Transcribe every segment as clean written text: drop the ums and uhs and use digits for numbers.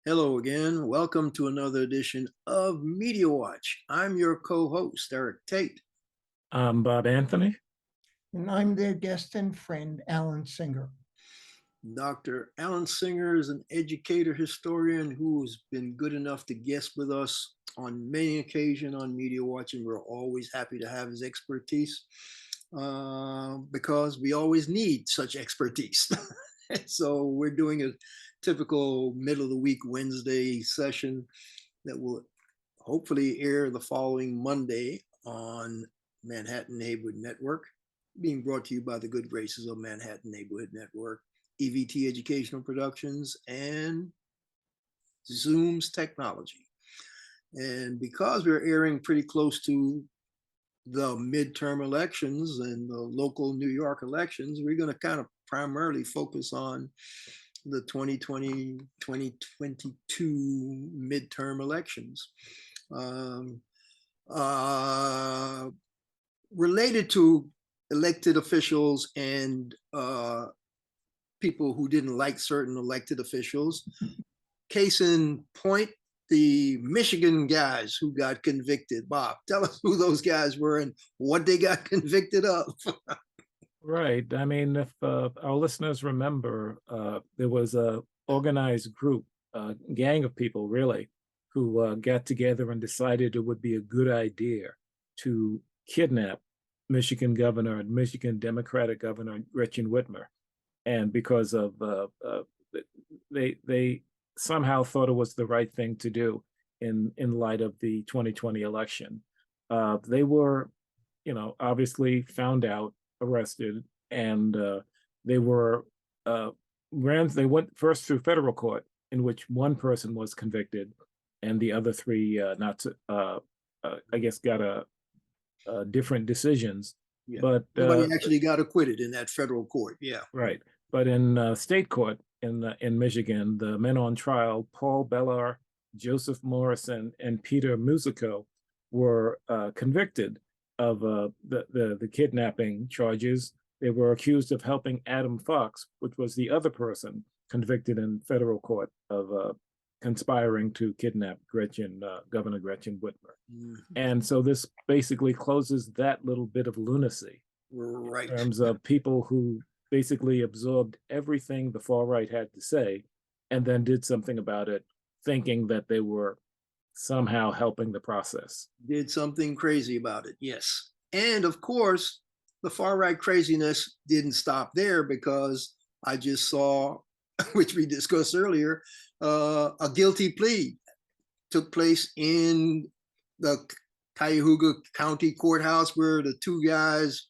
Hello again. Welcome to another edition of Media Watch. I'm your co-host, Eric Tait. I'm Bob Anthony. And I'm their guest and friend, Alan Singer. Dr. Alan Singer is an educator-historian who has been good enough to guest with us on many occasions on Media Watch, and we're always happy to have his expertise because we always need such expertise. So we're doing a typical middle of the week Wednesday session that will hopefully air the following Monday on Manhattan Neighborhood Network, being brought to you by the good graces of Manhattan Neighborhood Network, EVT Educational Productions, and Zoom's Technology. And because we're airing pretty close to the midterm elections and the local New York elections, we're going to kind of primarily focus on the 2020-2022 midterm elections. Related to elected officials and people who didn't like certain elected officials. Case in point, the Michigan guys who got convicted. Bob, tell us who those guys were and what they got convicted of. Right. I mean, if our listeners remember, there was a organized group, gang of people really, who got together and decided it would be a good idea to kidnap Michigan Democratic Governor Gretchen Whitmer. And because of they somehow thought it was the right thing to do in light of the 2020 election. They were, obviously found out, arrested, and they were they went first through federal court, in which one person was convicted, and the other three I guess got different decisions. Yeah. But nobody actually got acquitted in that federal court. Yeah, right. But in state court in Michigan, the men on trial, Paul Bellar, Joseph Morrison, and Peter Musico, were convicted of the kidnapping charges. They were accused of helping Adam Fox, which was the other person convicted in federal court of conspiring to kidnap Governor Gretchen Whitmer. Mm-hmm. And so this basically closes that little bit of lunacy, right, in terms of people who basically absorbed everything the far right had to say and then did something about it, thinking that they were somehow helping the process. Did something crazy about it, yes. And of course, the far right craziness didn't stop there, because I just saw, which we discussed earlier, a guilty plea took place in the Cuyahoga County Courthouse, where the two guys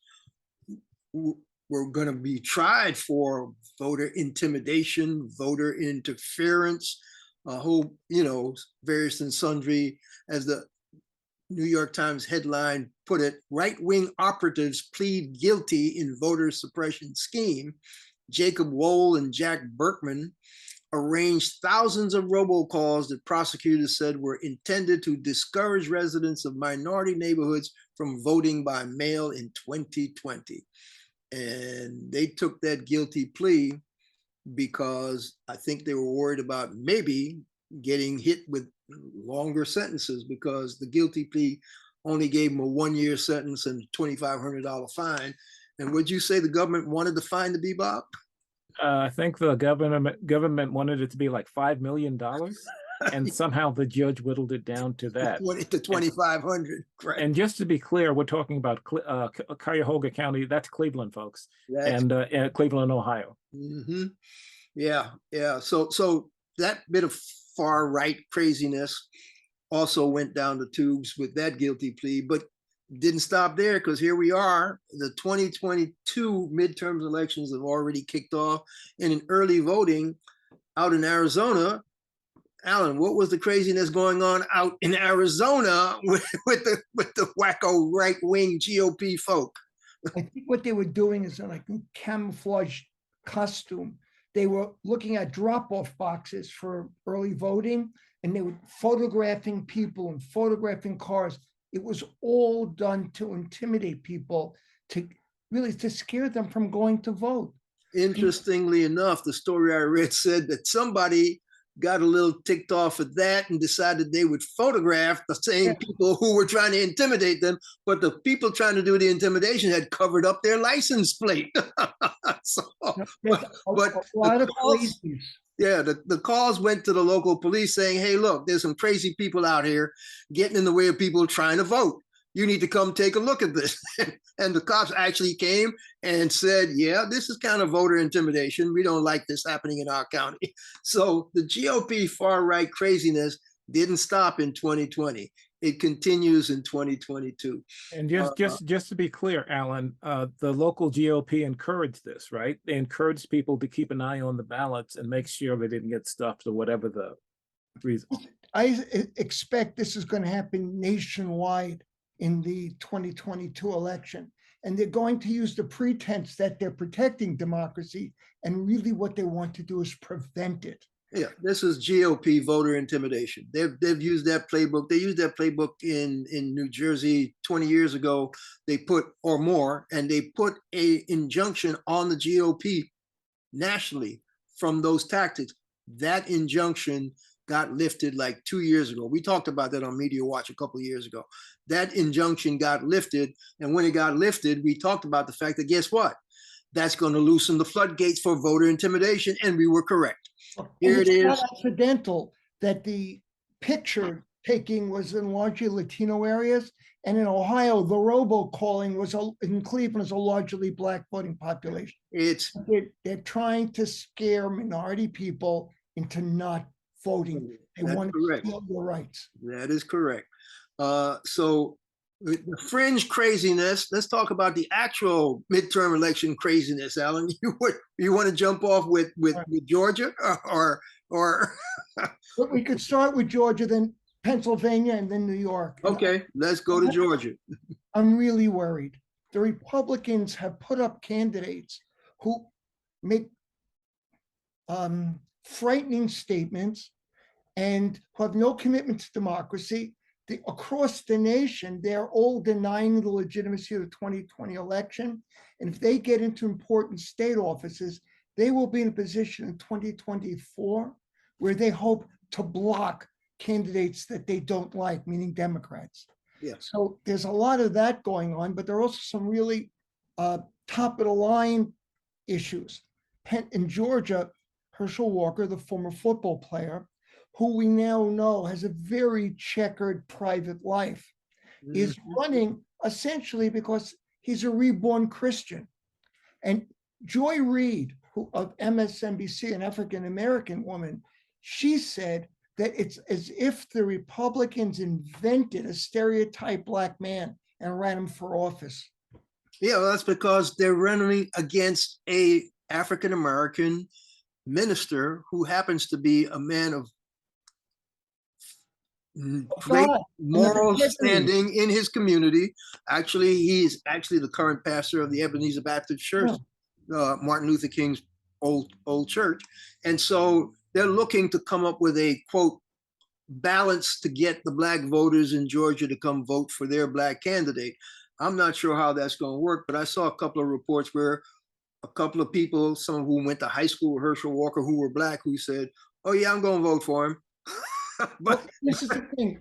were going to be tried for voter intimidation, voter interference, a whole, various and sundry, as the New York Times headline put it, right-wing operatives plead guilty in voter suppression scheme. Jacob Wohl and Jack Berkman arranged thousands of robocalls that prosecutors said were intended to discourage residents of minority neighborhoods from voting by mail in 2020. And they took that guilty plea because I think they were worried about maybe getting hit with longer sentences, because the guilty plea only gave them a 1-year sentence and a $2,500 fine. And would you say the government wanted the fine to be, Bob? I think the government wanted it to be like $5 million, and somehow the judge whittled it down to that. To 2,500. Right. And just to be clear, we're talking about Cuyahoga County. That's Cleveland, folks, and Cleveland, Ohio. Mm-hmm. Yeah. So that bit of far right craziness also went down the tubes with that guilty plea, but didn't stop there, because here we are. The 2022 midterm elections have already kicked off, and in early voting out in Arizona. Alan, what was the craziness going on out in Arizona with the wacko right-wing GOP folk? I think what they were doing is like a camouflage costume. They were looking at drop-off boxes for early voting, and they were photographing people and photographing cars. It was all done to intimidate people, to scare them from going to vote. Interestingly enough, the story I read said that somebody got a little ticked off at that and decided they would photograph the same people who were trying to intimidate them, but the people trying to do the intimidation had covered up their license plate. So, There's but a lot the of calls, crazies. yeah, the calls went to the local police saying, hey, look, there's some crazy people out here getting in the way of people trying to vote. You need to come take a look at this. And the cops actually came and said, yeah, this is kind of voter intimidation. We don't like this happening in our county. So the GOP far-right craziness didn't stop in 2020. It continues in 2022. And just to be clear, Alan, the local GOP encouraged this, right? They encouraged people to keep an eye on the ballots and make sure they didn't get stuffed or whatever the reason. I expect this is going to happen nationwide in the 2022 election. And they're going to use the pretense that they're protecting democracy, and really what they want to do is prevent it. Yeah, this is GOP voter intimidation. They've used that playbook. They used that playbook in New Jersey 20 years ago. They put, or more, and they put a injunction on the GOP nationally from those tactics. That injunction got lifted like 2 years ago. We talked about that on Media Watch a couple of years ago. That injunction got lifted, and when it got lifted, we talked about the fact that, guess what? That's going to loosen the floodgates for voter intimidation, and we were correct. Here it is. It's not accidental that the picture taking was in largely Latino areas, and in Ohio, the robocalling was in Cleveland is a largely Black voting population. They're trying to scare minority people into not voting. They want to steal your rights. That is correct. So the fringe craziness, let's talk about the actual midterm election craziness. Alan, you want to jump off with Georgia or But we could start with Georgia, then Pennsylvania, and then New York. Okay, let's go to Georgia. I'm really worried. The Republicans have put up candidates who make frightening statements and who have no commitment to democracy. Across the nation, they're all denying the legitimacy of the 2020 election. And if they get into important state offices, they will be in a position in 2024 where they hope to block candidates that they don't like, meaning Democrats. Yes. So there's a lot of that going on, but there are also some really top of the line issues. In Georgia, Herschel Walker, the former football player, who we now know has a very checkered private life, is running essentially because he's a reborn Christian. And Joy Reid, who of MSNBC, an African-American woman, she said that it's as if the Republicans invented a stereotype Black man and ran him for office. Yeah, well, that's because they're running against a African-American minister who happens to be a man of great moral standing in his community. Actually, he's actually the current pastor of the Ebenezer Baptist Church, Martin Luther King's old church. And so they're looking to come up with a, quote, balance to get the Black voters in Georgia to come vote for their Black candidate. I'm not sure how that's going to work, but I saw a couple of reports where a couple of people, some who went to high school with Herschel Walker, who were Black, who said, oh yeah, I'm going to vote for him. But this is the thing.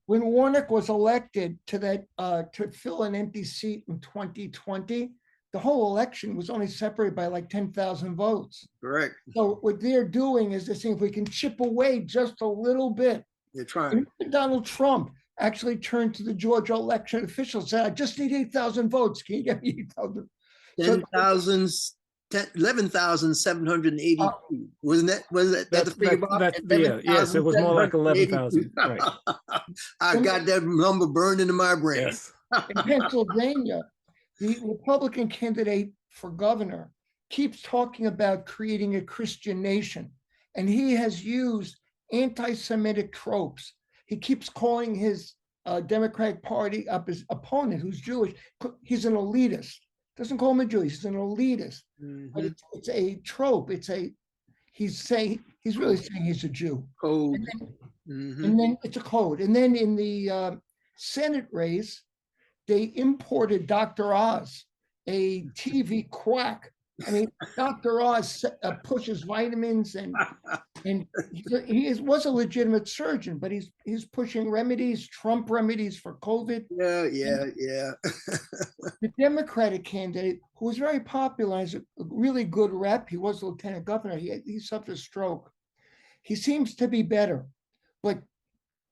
When Warnock was elected to that to fill an empty seat in 2020, the whole election was only separated by like 10,000 votes. Correct. So what they're doing is they're saying if we can chip away just a little bit. They're trying. And Donald Trump actually turned to the Georgia election officials and said, I just need 8,000 votes. Can you get me 8,000? 11,782. Wasn't that? Was that the figure? Yes, it was more like 11,000. Right. I got that number burned into my brain. Yes. In Pennsylvania, the Republican candidate for governor keeps talking about creating a Christian nation, and he has used anti-Semitic tropes. He keeps calling his Democratic Party up his opponent, who's Jewish. He's an elitist. Doesn't call him a Jew. He's an elitist. But it's a trope. He's really saying he's a Jew. Code. And then it's a code. And then in the Senate race, they imported Dr. Oz, a TV quack. I mean, Dr. Oz pushes vitamins and And was a legitimate surgeon, but he's pushing remedies, Trump remedies for COVID. Yeah. The Democratic candidate, who was very popular, is a really good rep. He was lieutenant governor. He suffered a stroke. He seems to be better, but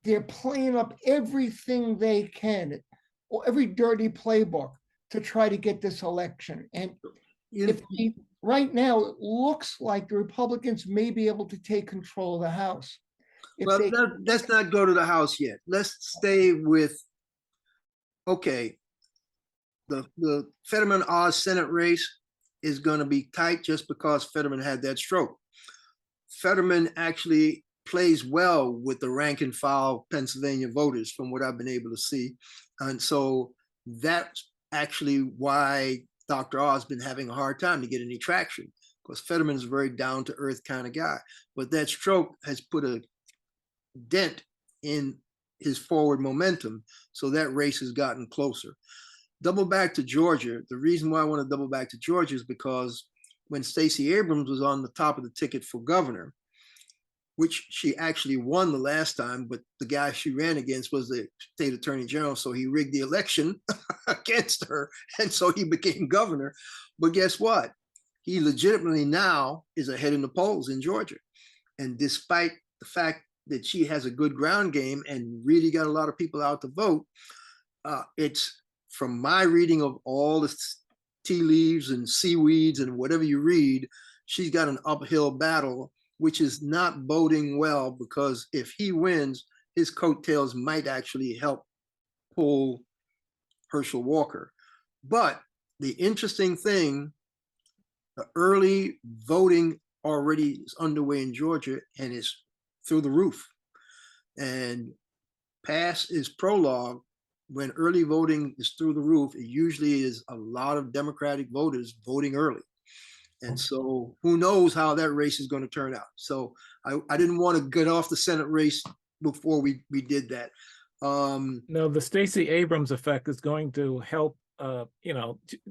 they're playing up everything they can, or every dirty playbook to try to get this election. And right now, it looks like the Republicans may be able to take control of the House. Well, let's not go to the House yet. Let's stay with, okay, the Fetterman-Oz Senate race is going to be tight just because Fetterman had that stroke. Fetterman actually plays well with the rank and file Pennsylvania voters, from what I've been able to see. And so that's actually why Dr. Oz has been having a hard time to get any traction, because Fetterman is a very down to earth kind of guy. But that stroke has put a dent in his forward momentum. So that race has gotten closer. Double back to Georgia. The reason why I want to double back to Georgia is because when Stacey Abrams was on the top of the ticket for governor, which she actually won the last time, but the guy she ran against was the state attorney general, so he rigged the election against her, and so he became governor. But guess what? He legitimately now is ahead in the polls in Georgia. And despite the fact that she has a good ground game and really got a lot of people out to vote, it's, from my reading of all the tea leaves and seaweeds and whatever you read, she's got an uphill battle, which is not boding well, because if he wins, his coattails might actually help pull Herschel Walker. But the interesting thing, the early voting already is underway in Georgia and is through the roof. And pass is prologue. When early voting is through the roof, it usually is a lot of Democratic voters voting early. And so who knows how that race is going to turn out. So I didn't want to get off the Senate race before we did that. No, the Stacey Abrams effect is going to help. The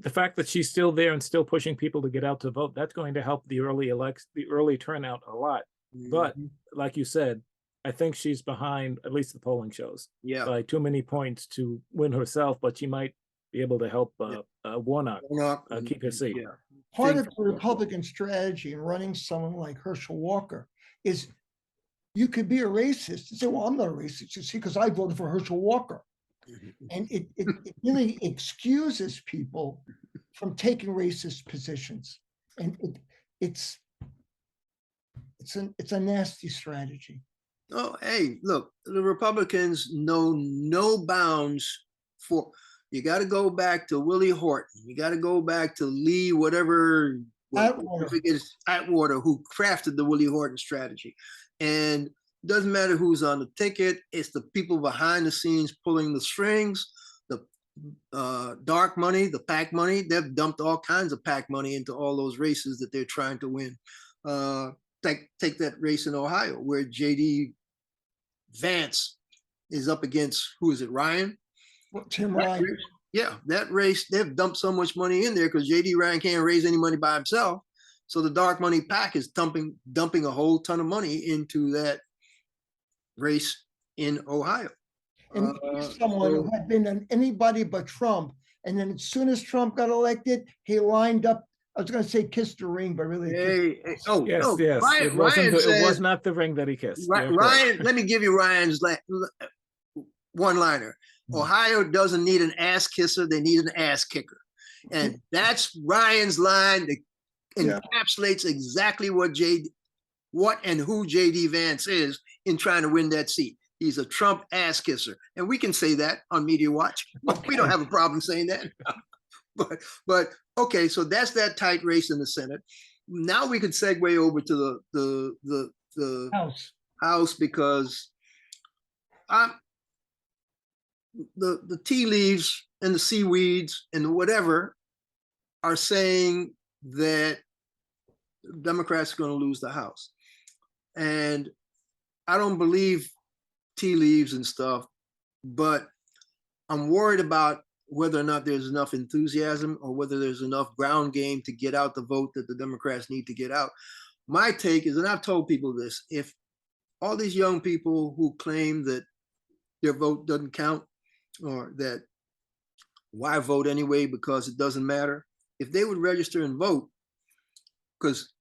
fact that she's still there and still pushing people to get out to vote, that's going to help the early turnout a lot. But like you said, I think she's behind, at least the polling shows, by too many points to win herself, but she might be able to help Warnock keep his seat. Part of the Republican strategy in running someone like Herschel Walker is you could be a racist and say, well, I'm not a racist, you see, because I voted for Herschel Walker. And it really excuses people from taking racist positions. And it's a nasty strategy. Oh, hey, look, the Republicans know no bounds for, you got to go back to Willie Horton. You got to go back to Lee, whatever, Atwater, who crafted the Willie Horton strategy. And it doesn't matter who's on the ticket. It's the people behind the scenes pulling the strings, the dark money, the PAC money. They've dumped all kinds of PAC money into all those races that they're trying to win. Take that race in Ohio where JD Vance is up against, who is it, Ryan? Tim Ryan. Yeah, that race, they've dumped so much money in there because JD Ryan can't raise any money by himself. So the dark money PAC is dumping a whole ton of money into that race in Ohio. And someone who had been on anybody but Trump. And then as soon as Trump got elected, he lined up. I was going to say kissed the ring, but really. Yes. It was not the ring that he kissed. Ryan, let me give you Ryan's one-liner. Ohio doesn't need an ass kisser, they need an ass kicker. And that's Ryan's line that encapsulates exactly what and who JD Vance is in trying to win that seat. He's a Trump ass kisser. And we can say that on Media Watch. We don't have a problem saying that. But okay, so that's that tight race in the Senate. Now we could segue over to the House, because the tea leaves and the seaweeds and whatever are saying that Democrats are going to lose the House. And I don't believe tea leaves and stuff, but I'm worried about whether or not there's enough enthusiasm or whether there's enough ground game to get out the vote that the Democrats need to get out. my take is, and I've told people this, if all these young people who claim that their vote doesn't count, or that why vote anyway because it doesn't matter, if they would register and vote, because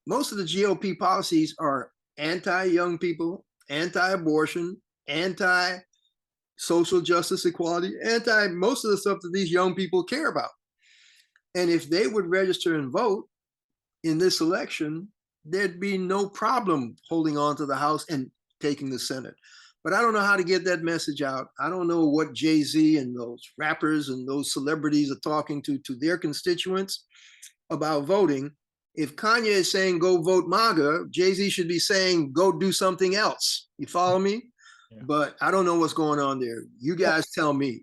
most of the GOP policies are anti-young people, anti-abortion, anti-social justice, equality, anti most of the stuff that these young people care about. And if they would register and vote in this election, there'd be no problem holding on to the House and taking the Senate. But I don't know how to get that message out. I don't know what Jay-Z and those rappers and those celebrities are talking to their constituents about voting. If Kanye is saying go vote MAGA, Jay-Z should be saying go do something else. You follow me? Yeah. But I don't know what's going on there. You guys tell me.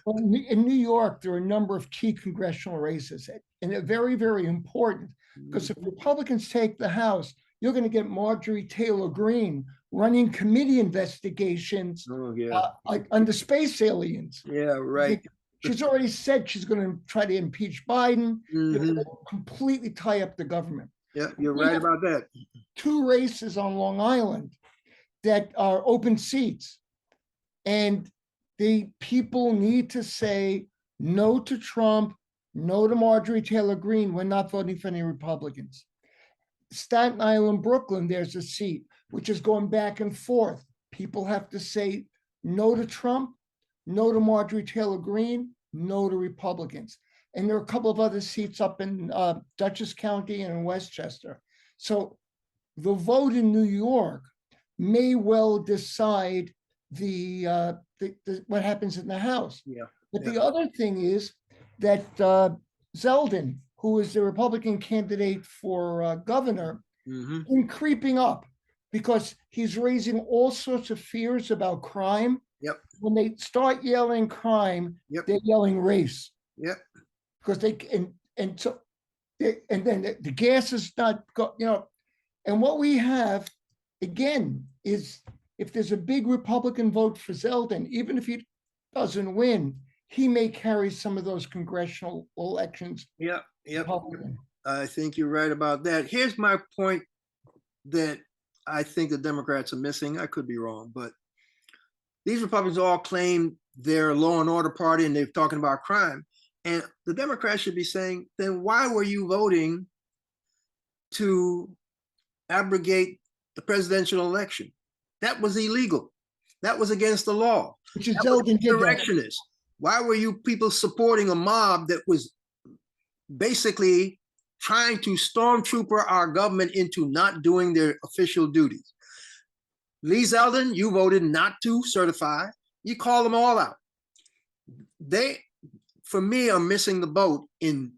Well, in New York, there are a number of key congressional races, and they're very, very important, because if Republicans take the House, you're going to get Marjorie Taylor Greene running committee investigations on the space aliens. Yeah, right. She's already said she's going to try to impeach Biden. They're going to completely tie up the government. Yeah, you're right about that. 2 races on Long Island that are open seats, and the people need to say no to Trump, no to Marjorie Taylor Greene. We're not voting for any Republicans. Staten Island, Brooklyn, there's a seat which is going back and forth. People have to say no to Trump, no to Marjorie Taylor Greene, no to Republicans. And there are a couple of other seats up in Dutchess County and in Westchester. So the vote in New York may well decide what happens in the House. Yeah. But the other thing is that Zeldin, who is the Republican candidate for governor, been creeping up because he's raising all sorts of fears about crime. Yep. When they start yelling crime, they're yelling race. Yep. Because and then the gas is not, and what we have again is, if there's a big Republican vote for Zeldin, even if he doesn't win, he may carry some of those congressional elections. Yep. I think you're right about that. Here's my point that I think the Democrats are missing. I could be wrong, but these Republicans all claim they're a law and order party and they're talking about crime. And the Democrats should be saying, then why were you voting to abrogate the presidential election? That was illegal. That was against the law. Which is Insurrectionists. Why were you people supporting a mob that was basically trying to stormtrooper our government into not doing their official duties? Lee Zeldin, you voted not to certify. You call them all out. They, for me, are missing the boat in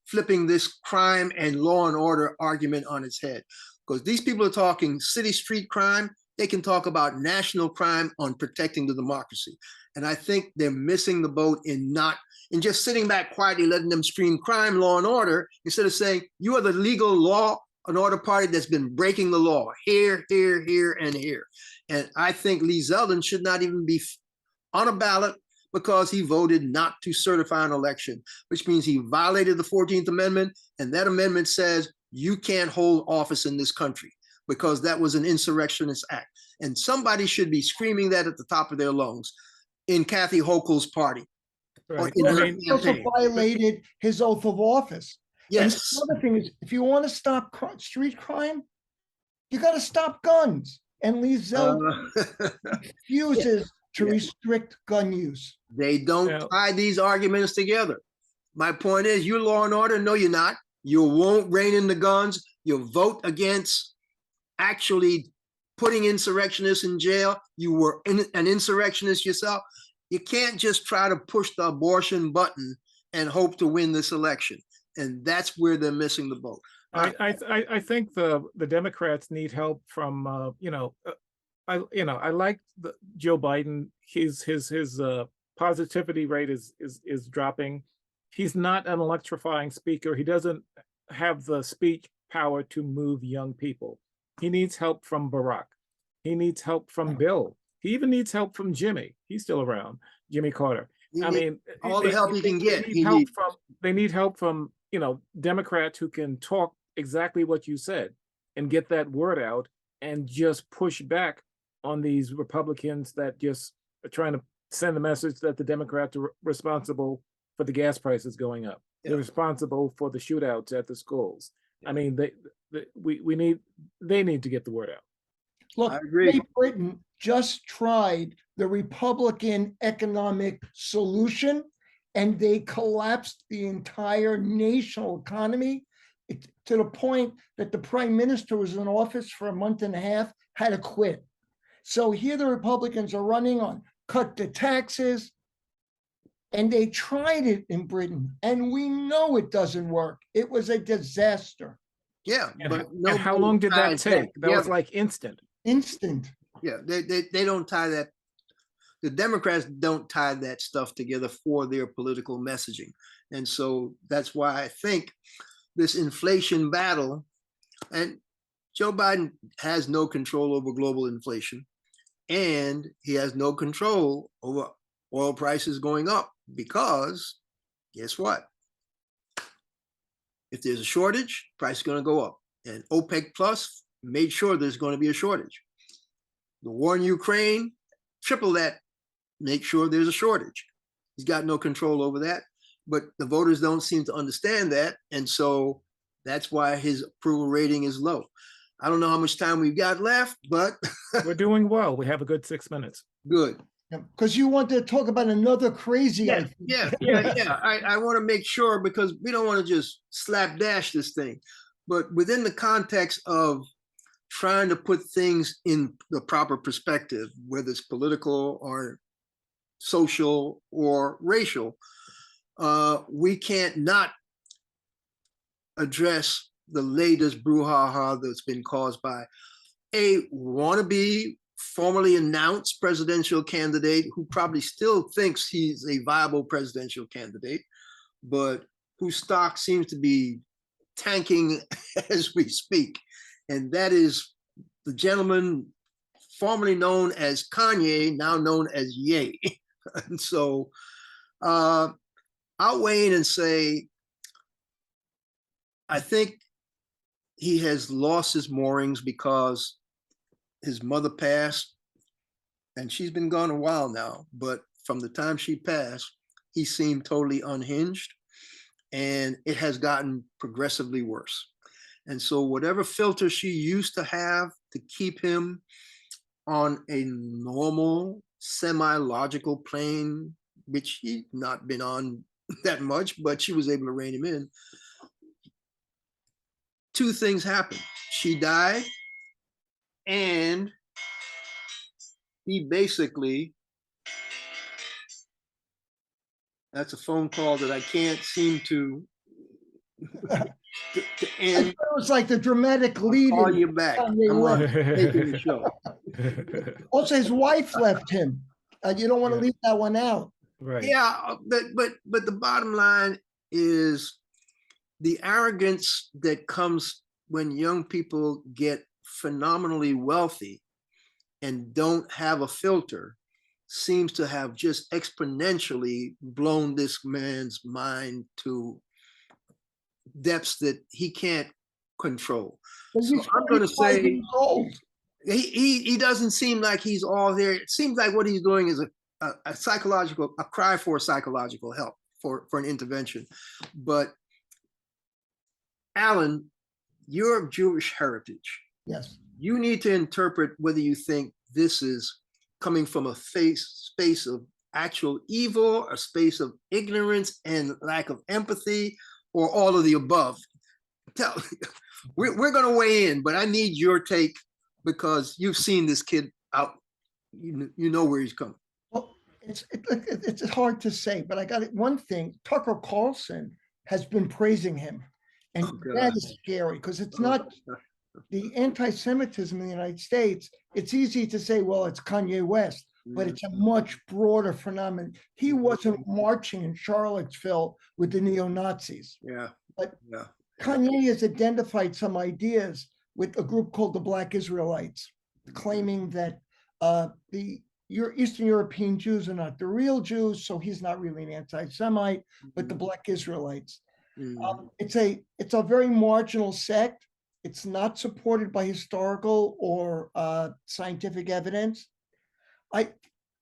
flipping this crime and law and order argument on its head. Because these people are talking city street crime. They can talk about national crime on protecting the democracy. And I think they're missing the boat in just sitting back quietly, letting them scream crime, law and order, instead of saying, you are the legal law and order party that's been breaking the law here, here, here, and here. And I think Lee Zeldin should not even be on a ballot because he voted not to certify an election, which means he violated the 14th Amendment. And that amendment says you can't hold office in this country because that was an insurrectionist act. And somebody should be screaming that at the top of their lungs in Kathy Hochul's party. Right. He also violated his oath of office. Yes. And the other thing is, if you want to stop street crime, you got to stop guns. And Lee Zeldin refuses to restrict gun use. They don't tie these arguments together. My point is, you're law and order. No, you're not. You won't rein in the guns. You'll vote against actually putting insurrectionists in jail. You were an insurrectionist yourself. You can't just try to push the abortion button and hope to win this election. And that's where they're missing the boat. I think the Democrats need help from I like Joe Biden. His positivity rate is dropping. He's not an electrifying speaker. He doesn't have the speech power to move young people. He needs help from Barack. He needs help from Bill. He even needs help from Jimmy. He's still around, Jimmy Carter. I mean, all the help he can get. They need help from Democrats who can talk exactly what you said and get that word out and just push back on these Republicans that just are trying to send the message that the Democrats are responsible for the gas prices going up. Yeah. They're responsible for the shootouts at the schools. I mean, they need to get the word out. Look, I agree. Great Britain just tried the Republican economic solution, and they collapsed the entire national economy to the point that the prime minister was in office for a month and a half, had to quit. So here the Republicans are running on cut the taxes, and they tried it in Britain, and we know it doesn't work. It was a disaster. Yeah, but And how long did that take? That was like instant. Instant. Yeah, they don't tie that. The Democrats don't tie that stuff together for their political messaging. And so that's why I think this inflation battle, and Joe Biden has no control over global inflation, and he has no control over oil prices going up, because guess what? If there's a shortage, price is going to go up. And OPEC Plus made sure there's going to be a shortage. The war in Ukraine, triple that, make sure there's a shortage. He's got no control over that, but the voters don't seem to understand that. And so that's why his approval rating is low. I don't know how much time we've got left, but we're doing well. We have a good 6 minutes. Good. Because you want to talk about another crazy. Yeah. I want to make sure, because we don't want to just slapdash this thing, but within the context of trying to put things in the proper perspective, whether it's political or social or racial, we can't not address the latest brouhaha that's been caused by a wannabe formally announced presidential candidate who probably still thinks he's a viable presidential candidate, but whose stock seems to be tanking as we speak. And that is the gentleman formerly known as kanYE, now known as Ye. And so I'll weigh in and say, I think he has lost his moorings because his mother passed, and she's been gone a while now, but from the time she passed, he seemed totally unhinged, and it has gotten progressively worse. And so whatever filter she used to have to keep him on a normal, semi-logical plane, which he'd not been on that much, but she was able to rein him in. Two things happened. She died, and he basically, that's a phone call that I can't seem to end. It was like the dramatic lead. I'll call you back. I'm taking the show. Also, his wife left him. You don't want to leave that one out. Right. Yeah, but the bottom line is the arrogance that comes when young people get phenomenally wealthy and don't have a filter seems to have just exponentially blown this man's mind to depths that he can't control. So I'm going to say he doesn't seem like he's all there. It seems like what he's doing is a cry for psychological help, for an intervention. But Alan, you're of Jewish heritage. Yes. You need to interpret whether you think this is coming from a space of actual evil, a space of ignorance and lack of empathy, or all of the above. We're going to weigh in, but I need your take, because you've seen this kid out. You know where he's coming. Well, it's hard to say, but I got it. One thing, Tucker Carlson has been praising him, and that is scary, because it's not the anti-Semitism in the United States. It's easy to say, well, it's Kanye West, but it's a much broader phenomenon. He wasn't marching in Charlottesville with the neo-Nazis. But Kanye has identified some ideas with a group called the Black Israelites, claiming that your Eastern European Jews are not the real Jews, so he's not really an anti-Semite, but the Black Israelites. It's a very marginal sect. it's not supported by historical or scientific evidence.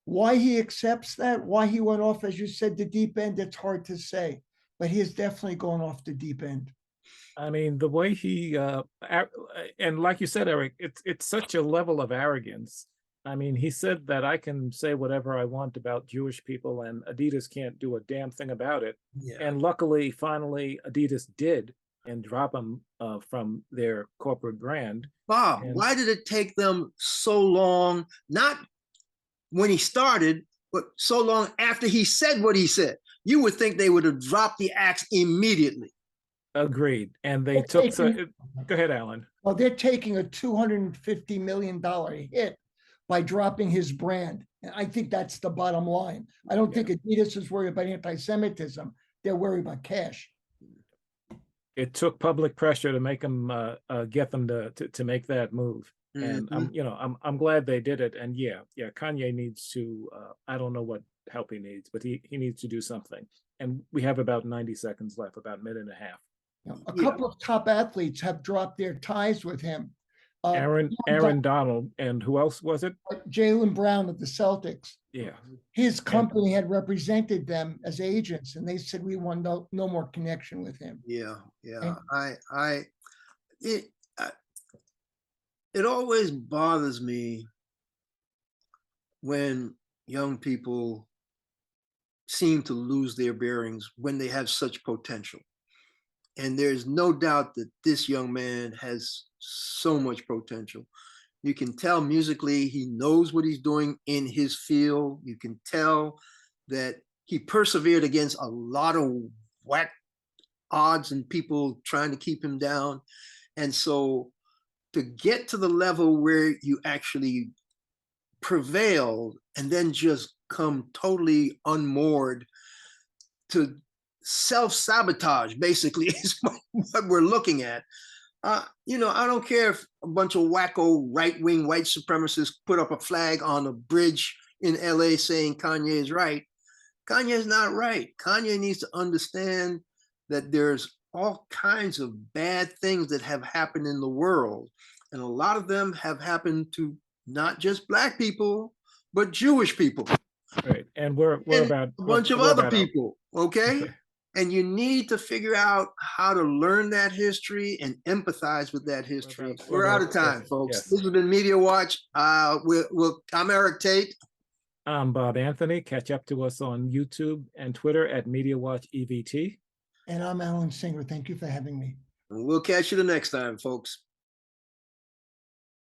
Why he accepts that, why he went off, as you said, the deep end, it's hard to say, but he has definitely gone off the deep end. I mean, the way he and like you said, Eric, it's such a level of arrogance. I mean, he said that I can say whatever I want about Jewish people and Adidas can't do a damn thing about it. Yeah. And luckily, finally, Adidas did and drop them from their corporate brand. Bob, And why did it take them so long? Not when he started, but so long after he said what he said. You would think they would have dropped the axe immediately. agreed. And they They're took, taking- go ahead, Alan. Well, they're taking a $250 million hit by dropping his brand. And I think that's the bottom line. I don't think Adidas is worried about anti-Semitism. They're worried about cash. It took public pressure to make them get them to make that move. And I'm glad they did it. And yeah, kanYE needs to, I don't know what help he needs, but he needs to do something. And we have about 90 seconds left, about a minute and a half. A couple of top athletes have dropped their ties with him. Aaron Donald, and who else was it? Jaylen Brown of the Celtics. Yeah. His company had represented them as agents, and they said we want no more connection with him. Yeah. And- It always bothers me when young people seem to lose their bearings when they have such potential. And there's no doubt that this young man has so much potential. You can tell musically, he knows what he's doing in his field. You can tell that he persevered against a lot of whack odds and people trying to keep him down. And so to get to the level where you actually prevailed and then just come totally unmoored to self-sabotage, basically, is what we're looking at. I don't care if a bunch of wacko right-wing white supremacists put up a flag on a bridge in LA saying kanYE is right. kanYE is not right. kanYE needs to understand that there's all kinds of bad things that have happened in the world. And a lot of them have happened to not just Black people, but Jewish people. Right. And we're about a bunch of other people, okay? And you need to figure out how to learn that history and empathize with that history. We're out of time, folks. Yes. This has been Media Watch. I'm Eric Tait. I'm Bob Anthony. Catch up to us on YouTube and Twitter at Media Watch EVT. And I'm Alan Singer. Thank you for having me. We'll catch you the next time, folks.